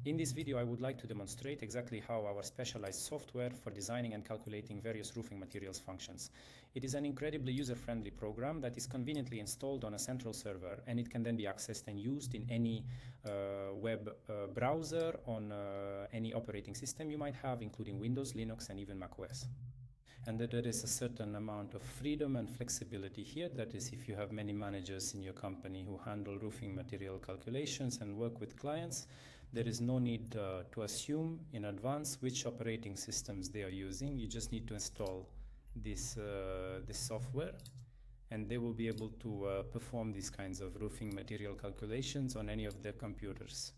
In this video, I would like to demonstrate exactly how our specialized software for designing and calculating various roofing materials functions. It is an incredibly user-friendly program that is conveniently installed on a central server, and it can then be accessed and used in any web browser on any operating system you might have, including Windows, Linux, and even macOS. And that there is a certain amount of freedom and flexibility here. That is, if you have many managers in your company who handle roofing material calculations and work with clients, there is no need to assume in advance which operating systems they are using. You just need to install this software, and they will be able to perform these kinds of roofing material calculations on any of their computers.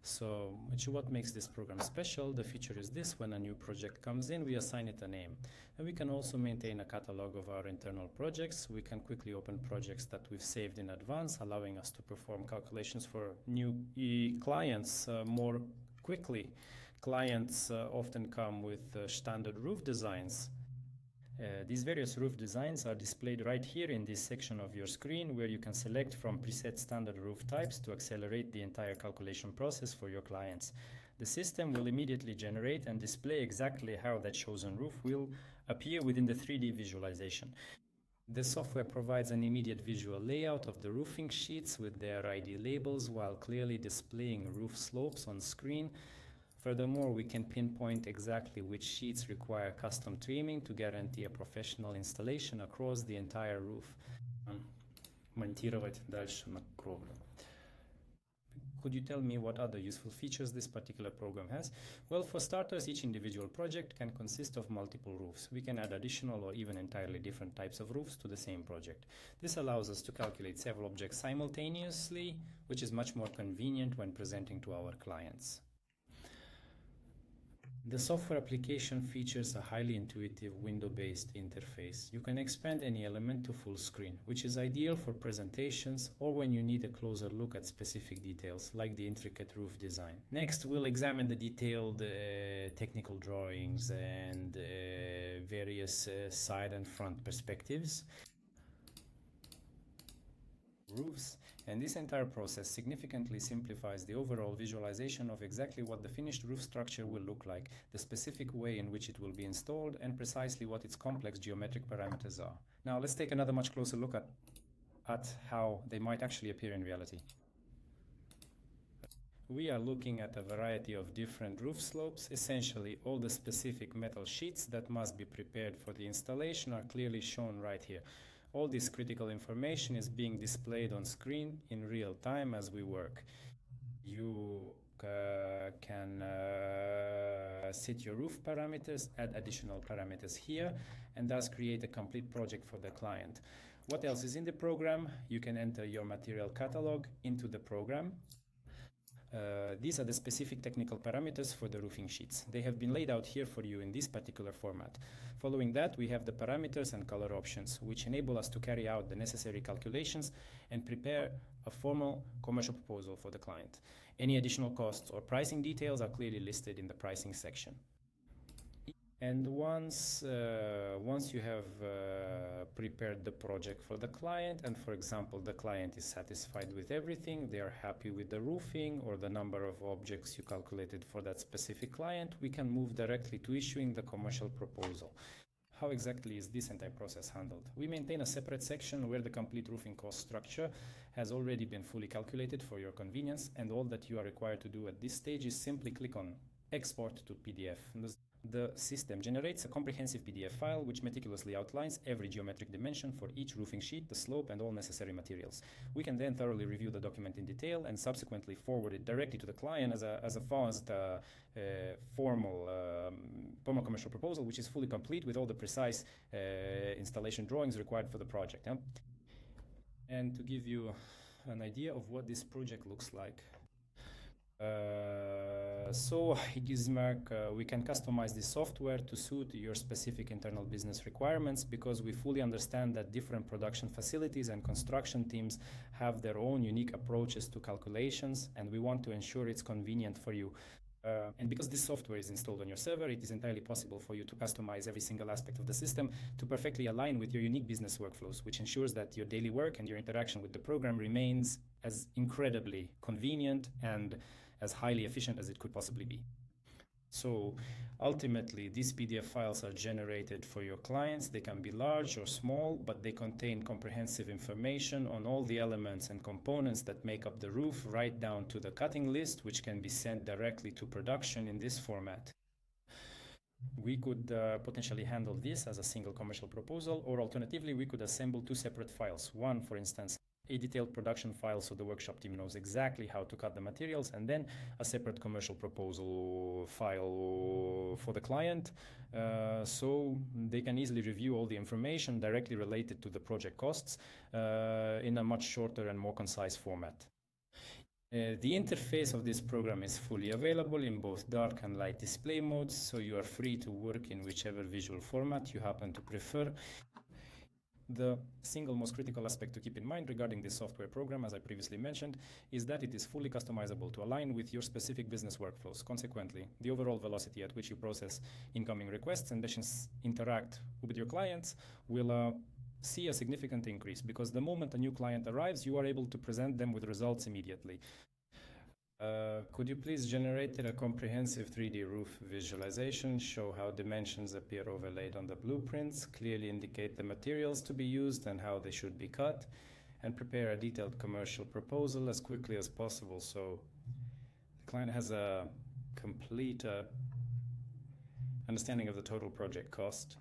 So, what makes this program special? The feature is this: when a new project comes in, we assign it a name. And we can also maintain a catalog of our internal projects. We can quickly open projects that we've saved in advance, allowing us to perform calculations for new clients more quickly. Clients often come with standard roof designs. These various roof designs are displayed right here in this section of your screen, where you can select from preset standard roof types to accelerate the entire calculation process for your clients. The system will immediately generate and display exactly how that chosen roof will appear within the 3D visualization. The software provides an immediate visual layout of the roofing sheets with their ID labels, while clearly displaying roof slopes on screen. Furthermore, we can pinpoint exactly which sheets require custom trimming to guarantee a professional installation across the entire roof. Монтировать дальше на кровлю. Could you tell me what other useful features this particular program has? Well, for starters, each individual project can consist of multiple roofs. We can add additional or even entirely different types of roofs to the same project. This allows us to calculate several objects simultaneously, which is much more convenient when presenting to our clients. The software application features a highly intuitive window-based interface. You can expand any element to full screen, which is ideal for presentations or when you need a closer look at specific details, like the intricate roof design. Next, we'll examine the detailed technical drawings and various side and front perspectives. Roofs, and this entire process significantly simplifies the overall visualization of exactly what the finished roof structure will look like, the specific way in which it will be installed, and precisely what its complex geometric parameters are. Now let's take another much closer look at how they might actually appear in reality. We are looking at a variety of different roof slopes. Essentially, all the specific metal sheets that must be prepared for the installation are clearly shown right here. All this critical information is being displayed on screen in real time as we work. You can set your roof parameters, add additional parameters here, and thus create a complete project for the client. What else is in the program? You can enter your material catalog into the program. These are the specific technical parameters for the roofing sheets. They have been laid out here for you in this particular format. Following that, we have the parameters and color options, which enable us to carry out the necessary calculations and prepare a formal commercial proposal for the client. Any additional costs or pricing details are clearly listed in the pricing section. And once you have prepared the project for the client, and for example, the client is satisfied with everything, they are happy with the roofing or the number of objects you calculated for that specific client, we can move directly to issuing the commercial proposal. How exactly is this entire process handled? We maintain a separate section where the complete roofing cost structure has already been fully calculated for your convenience, and all that you are required to do at this stage is simply click on Export to PDF. The system generates a comprehensive PDF file which meticulously outlines every geometric dimension for each roofing sheet, the slope, and all necessary materials. We can then thoroughly review the document in detail and subsequently forward it directly to the client as a fast, formal commercial proposal, which is fully complete with all the precise installation drawings required for the project. Yeah? And to give you an idea of what this project looks like. So at Gizmark, we can customize the software to suit your specific internal business requirements, because we fully understand that different production facilities and construction teams have their own unique approaches to calculations, and we want to ensure it's convenient for you. And because this software is installed on your server, it is entirely possible for you to customize every single aspect of the system to perfectly align with your unique business workflows, which ensures that your daily work and your interaction with the program remains as incredibly convenient and as highly efficient as it could possibly be. So ultimately, these PDF files are generated for your clients. They can be large or small, but they contain comprehensive information on all the elements and components that make up the roof, right down to the cutting list, which can be sent directly to production in this format. We could potentially handle this as a single commercial proposal, or alternatively, we could assemble two separate files. One, for instance, a detailed production file so the workshop team knows exactly how to cut the materials, and then a separate commercial proposal file for the client, so they can easily review all the information directly related to the project costs in a much shorter and more concise format. The interface of this program is fully available in both dark and light display modes, so you are free to work in whichever visual format you happen to prefer. The single most critical aspect to keep in mind regarding this software program, as I previously mentioned, is that it is fully customizable to align with your specific business workflows. Consequently, the overall velocity at which you process incoming requests and interact with your clients will see a significant increase, because the moment a new client arrives, you are able to present them with results immediately. Could you please generate a comprehensive 3D roof visualization, show how dimensions appear overlaid on the blueprints, clearly indicate the materials to be used and how they should be cut, and prepare a detailed commercial proposal as quickly as possible so the client has a complete understanding of the total project cost?